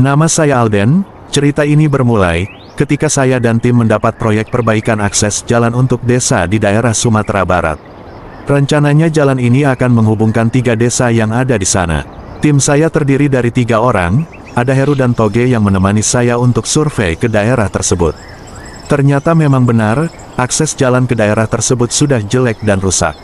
Nama saya Alden. Cerita ini bermulai ketika saya dan tim mendapat proyek perbaikan akses jalan untuk desa di daerah Sumatera Barat. Rencananya jalan ini akan menghubungkan 3 desa yang ada di sana. Tim saya terdiri dari 3 orang, ada Heru dan Toge yang menemani saya untuk survei ke daerah tersebut. Ternyata memang benar, akses jalan ke daerah tersebut sudah jelek dan rusak.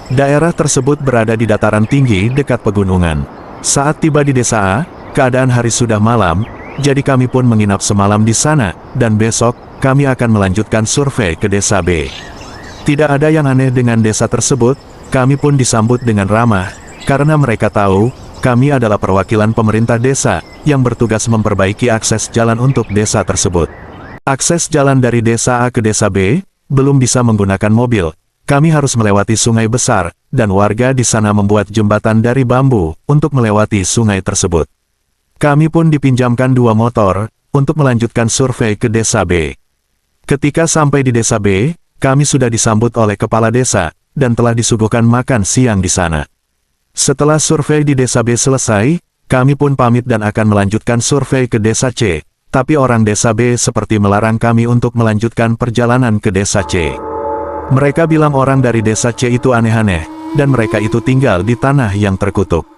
Daerah tersebut berada di dataran tinggi dekat pegunungan. Saat tiba di desa A, keadaan hari sudah malam, jadi kami pun menginap semalam di sana, dan besok, kami akan melanjutkan survei ke desa B. Tidak ada yang aneh dengan desa tersebut, kami pun disambut dengan ramah, karena mereka tahu, kami adalah perwakilan pemerintah desa, yang bertugas memperbaiki akses jalan untuk desa tersebut. Akses jalan dari desa A ke desa B, belum bisa menggunakan mobil, kami harus melewati sungai besar, dan warga di sana membuat jembatan dari bambu, untuk melewati sungai tersebut. Kami pun dipinjamkan 2 motor, untuk melanjutkan survei ke desa B. Ketika sampai di desa B, kami sudah disambut oleh kepala desa, dan telah disuguhkan makan siang di sana. Setelah survei di desa B selesai, kami pun pamit dan akan melanjutkan survei ke desa C, tapi orang desa B seperti melarang kami untuk melanjutkan perjalanan ke desa C. Mereka bilang orang dari desa C itu aneh-aneh, dan mereka itu tinggal di tanah yang terkutuk.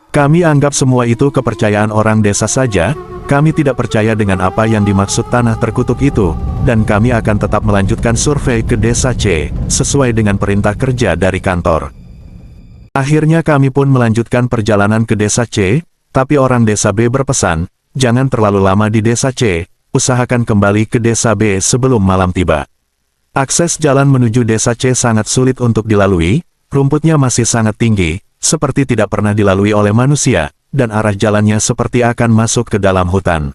Kami anggap semua itu kepercayaan orang desa saja, kami tidak percaya dengan apa yang dimaksud tanah terkutuk itu, dan kami akan tetap melanjutkan survei ke desa C, sesuai dengan perintah kerja dari kantor. Akhirnya kami pun melanjutkan perjalanan ke desa C, tapi orang desa B berpesan, jangan terlalu lama di desa C, usahakan kembali ke desa B sebelum malam tiba. Akses jalan menuju desa C sangat sulit untuk dilalui, rumputnya masih sangat tinggi, seperti tidak pernah dilalui oleh manusia, dan arah jalannya seperti akan masuk ke dalam hutan.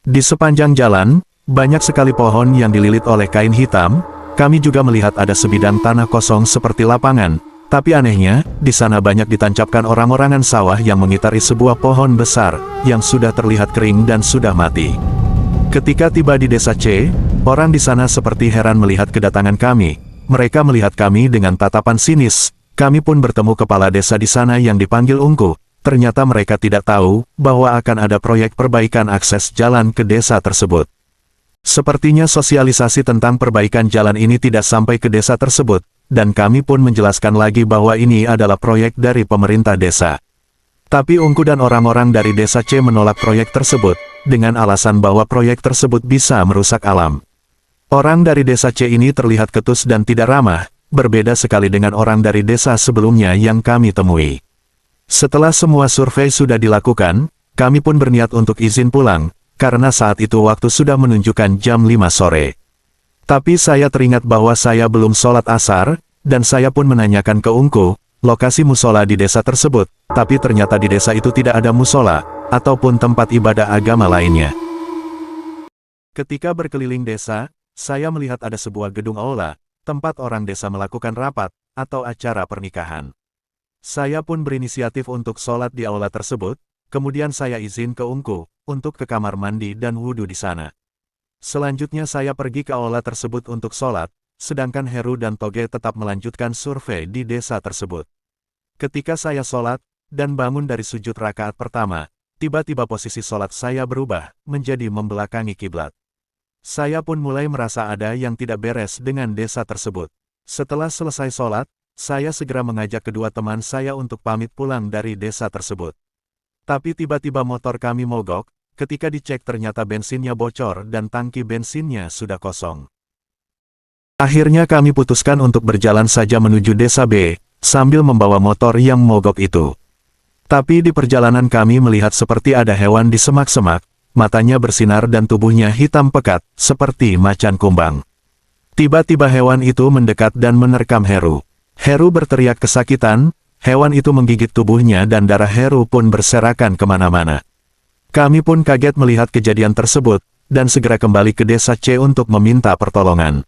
Di sepanjang jalan, banyak sekali pohon yang dililit oleh kain hitam, kami juga melihat ada sebidang tanah kosong seperti lapangan, tapi anehnya, di sana banyak ditancapkan orang-orangan sawah yang mengitari sebuah pohon besar, yang sudah terlihat kering dan sudah mati. Ketika tiba di desa C, orang di sana seperti heran melihat kedatangan kami, mereka melihat kami dengan tatapan sinis. Kami pun bertemu kepala desa di sana yang dipanggil Ungku. Ternyata mereka tidak tahu bahwa akan ada proyek perbaikan akses jalan ke desa tersebut. Sepertinya sosialisasi tentang perbaikan jalan ini tidak sampai ke desa tersebut, dan kami pun menjelaskan lagi bahwa ini adalah proyek dari pemerintah desa. Tapi Ungku dan orang-orang dari desa C menolak proyek tersebut, dengan alasan bahwa proyek tersebut bisa merusak alam. Orang dari desa C ini terlihat ketus dan tidak ramah, berbeda sekali dengan orang dari desa sebelumnya yang kami temui. Setelah semua survei sudah dilakukan, kami pun berniat untuk izin pulang, karena saat itu waktu sudah menunjukkan jam 5 sore. Tapi saya teringat bahwa saya belum sholat asar, dan saya pun menanyakan ke Ungku, lokasi musola di desa tersebut, tapi ternyata di desa itu tidak ada musola, ataupun tempat ibadah agama lainnya. Ketika berkeliling desa, saya melihat ada sebuah gedung aula, tempat orang desa melakukan rapat, atau acara pernikahan. Saya pun berinisiatif untuk sholat di aula tersebut, kemudian saya izin ke Ungku, untuk ke kamar mandi dan wudhu di sana. Selanjutnya saya pergi ke aula tersebut untuk sholat, sedangkan Heru dan Toge tetap melanjutkan survei di desa tersebut. Ketika saya sholat, dan bangun dari sujud rakaat pertama, tiba-tiba posisi sholat saya berubah, menjadi membelakangi kiblat. Saya pun mulai merasa ada yang tidak beres dengan desa tersebut. Setelah selesai sholat, saya segera mengajak kedua teman saya untuk pamit pulang dari desa tersebut. Tapi tiba-tiba motor kami mogok, ketika dicek ternyata bensinnya bocor dan tangki bensinnya sudah kosong. Akhirnya kami putuskan untuk berjalan saja menuju desa B, sambil membawa motor yang mogok itu. Tapi di perjalanan kami melihat seperti ada hewan di semak-semak, matanya bersinar dan tubuhnya hitam pekat, seperti macan kumbang. Tiba-tiba hewan itu mendekat dan menerkam Heru. Heru berteriak kesakitan, hewan itu menggigit tubuhnya dan darah Heru pun berserakan kemana-mana. Kami pun kaget melihat kejadian tersebut, dan segera kembali ke desa C untuk meminta pertolongan.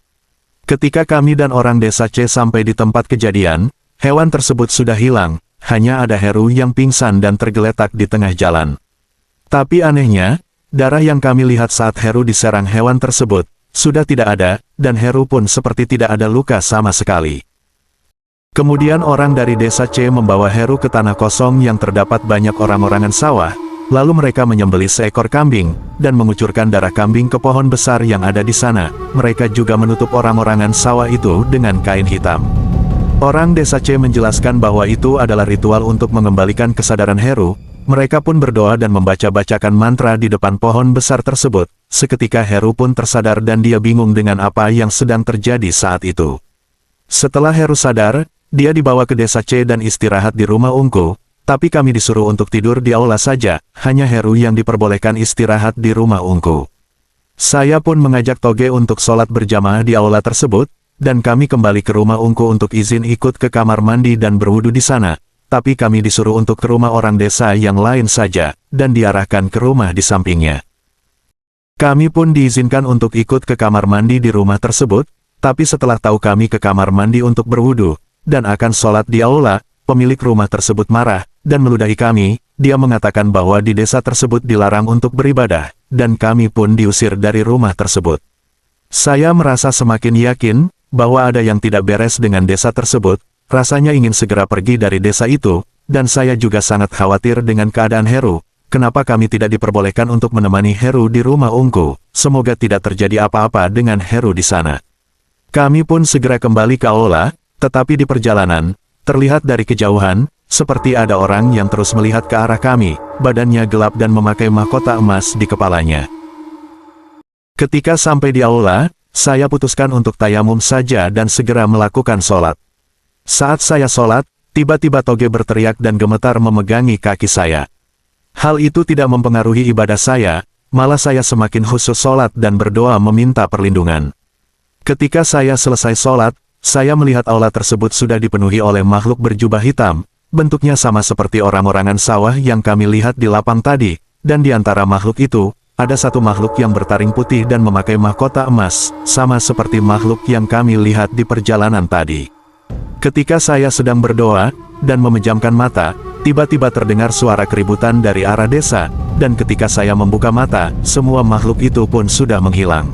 Ketika kami dan orang desa C sampai di tempat kejadian, hewan tersebut sudah hilang, hanya ada Heru yang pingsan dan tergeletak di tengah jalan. Tapi anehnya, darah yang kami lihat saat Heru diserang hewan tersebut, sudah tidak ada, dan Heru pun seperti tidak ada luka sama sekali. Kemudian orang dari desa C membawa Heru ke tanah kosong yang terdapat banyak orang-orangan sawah, Lalu mereka menyembelih seekor kambing, dan mengucurkan darah kambing ke pohon besar yang ada di sana. Mereka juga menutup orang-orangan sawah itu dengan kain hitam. Orang desa C menjelaskan bahwa itu adalah ritual untuk mengembalikan kesadaran Heru. Mereka pun berdoa dan membaca-bacakan mantra di depan pohon besar tersebut. Seketika Heru pun tersadar dan dia bingung dengan apa yang sedang terjadi saat itu. Setelah Heru sadar, dia dibawa ke desa C dan istirahat di rumah Ungku. Tapi kami disuruh untuk tidur di aula saja, hanya Heru yang diperbolehkan istirahat di rumah Ungku. Saya pun mengajak Toge untuk sholat berjamaah di aula tersebut, dan kami kembali ke rumah Ungku untuk izin ikut ke kamar mandi dan berwudu di sana. Tapi kami disuruh untuk ke rumah orang desa yang lain saja, dan diarahkan ke rumah di sampingnya. Kami pun diizinkan untuk ikut ke kamar mandi di rumah tersebut, tapi setelah tahu kami ke kamar mandi untuk berwudu, dan akan sholat di aula, pemilik rumah tersebut marah, dan meludahi kami. Dia mengatakan bahwa di desa tersebut dilarang untuk beribadah, dan kami pun diusir dari rumah tersebut. Saya merasa semakin yakin, bahwa ada yang tidak beres dengan desa tersebut, rasanya ingin segera pergi dari desa itu, dan saya juga sangat khawatir dengan keadaan Heru. Kenapa kami tidak diperbolehkan untuk menemani Heru di rumah Ungku? Semoga tidak terjadi apa-apa dengan Heru di sana. Kami pun segera kembali ke aula, tetapi di perjalanan, terlihat dari kejauhan, seperti ada orang yang terus melihat ke arah kami, badannya gelap dan memakai mahkota emas di kepalanya. Ketika sampai di aula, saya putuskan untuk tayamum saja dan segera melakukan sholat. Saat saya sholat, tiba-tiba Toge berteriak dan gemetar memegangi kaki saya. Hal itu tidak mempengaruhi ibadah saya, malah saya semakin khusyuk sholat dan berdoa meminta perlindungan. Ketika saya selesai sholat, saya melihat aula tersebut sudah dipenuhi oleh makhluk berjubah hitam, bentuknya sama seperti orang-orangan sawah yang kami lihat di lapang tadi, dan di antara makhluk itu, ada satu makhluk yang bertaring putih dan memakai mahkota emas, sama seperti makhluk yang kami lihat di perjalanan tadi. Ketika saya sedang berdoa, dan memejamkan mata, tiba-tiba terdengar suara keributan dari arah desa, dan ketika saya membuka mata, semua makhluk itu pun sudah menghilang.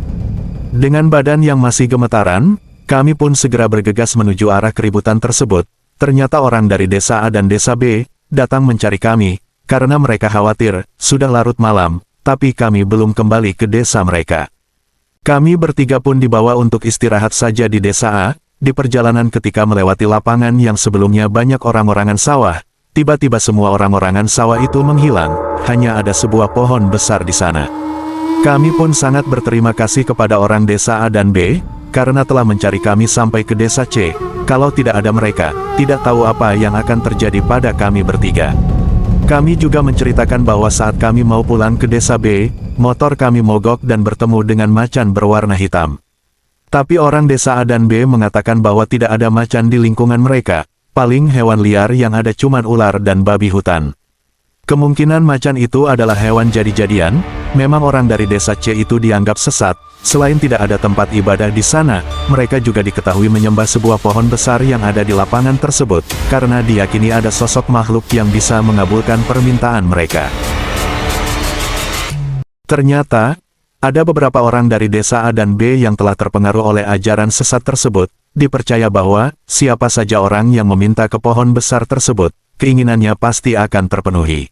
Dengan badan yang masih gemetaran, kami pun segera bergegas menuju arah keributan tersebut. Ternyata orang dari desa A dan desa B, datang mencari kami, karena mereka khawatir, sudah larut malam, tapi kami belum kembali ke desa mereka. Kami bertiga pun dibawa untuk istirahat saja di desa A. Di perjalanan ketika melewati lapangan yang sebelumnya banyak orang-orangan sawah, tiba-tiba semua orang-orangan sawah itu menghilang, hanya ada sebuah pohon besar di sana. Kami pun sangat berterima kasih kepada orang desa A dan B, karena telah mencari kami sampai ke desa C. Kalau tidak ada mereka, tidak tahu apa yang akan terjadi pada kami bertiga. Kami juga menceritakan bahwa saat kami mau pulang ke desa B, motor kami mogok dan bertemu dengan macan berwarna hitam. Tapi orang desa A dan B mengatakan bahwa tidak ada macan di lingkungan mereka, paling hewan liar yang ada cuman ular dan babi hutan. Kemungkinan macan itu adalah hewan jadi-jadian. Memang orang dari desa C itu dianggap sesat. Selain tidak ada tempat ibadah di sana, mereka juga diketahui menyembah sebuah pohon besar yang ada di lapangan tersebut, karena diyakini ada sosok makhluk yang bisa mengabulkan permintaan mereka. Ternyata, ada beberapa orang dari desa A dan B yang telah terpengaruh oleh ajaran sesat tersebut. Dipercaya bahwa, siapa saja orang yang meminta ke pohon besar tersebut, keinginannya pasti akan terpenuhi.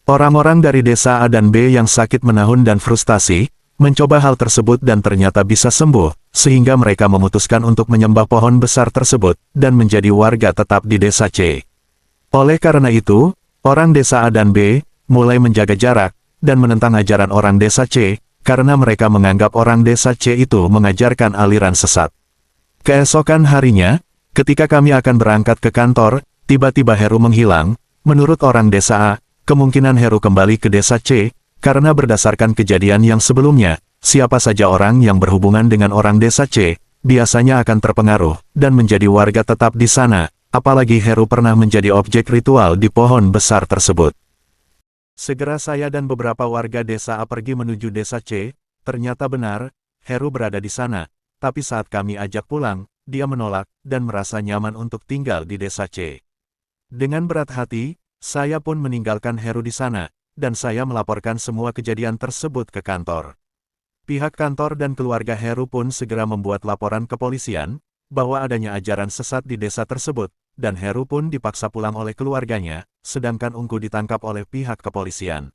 Orang-orang dari desa A dan B yang sakit menahun dan frustasi, mencoba hal tersebut dan ternyata bisa sembuh, sehingga mereka memutuskan untuk menyembah pohon besar tersebut, dan menjadi warga tetap di desa C. Oleh karena itu, orang desa A dan B, mulai menjaga jarak, dan menentang ajaran orang desa C, karena mereka menganggap orang desa C itu mengajarkan aliran sesat. Keesokan harinya, ketika kami akan berangkat ke kantor, tiba-tiba Heru menghilang. Menurut orang desa A, kemungkinan Heru kembali ke desa C, karena berdasarkan kejadian yang sebelumnya, siapa saja orang yang berhubungan dengan orang desa C, biasanya akan terpengaruh, dan menjadi warga tetap di sana, apalagi Heru pernah menjadi objek ritual di pohon besar tersebut. Segera saya dan beberapa warga desa A pergi menuju desa C, ternyata benar, Heru berada di sana, tapi saat kami ajak pulang, dia menolak, dan merasa nyaman untuk tinggal di desa C. Dengan berat hati, saya pun meninggalkan Heru di sana, dan saya melaporkan semua kejadian tersebut ke kantor. Pihak kantor dan keluarga Heru pun segera membuat laporan ke kepolisian, bahwa adanya ajaran sesat di desa tersebut, dan Heru pun dipaksa pulang oleh keluarganya, sedangkan Ungku ditangkap oleh pihak kepolisian.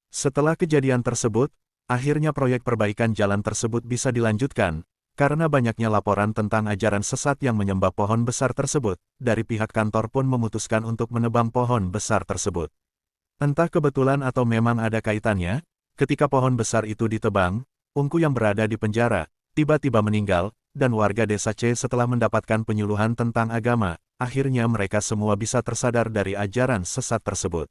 Setelah kejadian tersebut, akhirnya proyek perbaikan jalan tersebut bisa dilanjutkan, karena banyaknya laporan tentang ajaran sesat yang menyembah pohon besar tersebut, dari pihak kantor pun memutuskan untuk menebang pohon besar tersebut. Entah kebetulan atau memang ada kaitannya, ketika pohon besar itu ditebang, Ungku yang berada di penjara, tiba-tiba meninggal, dan warga desa C setelah mendapatkan penyuluhan tentang agama, akhirnya mereka semua bisa tersadar dari ajaran sesat tersebut.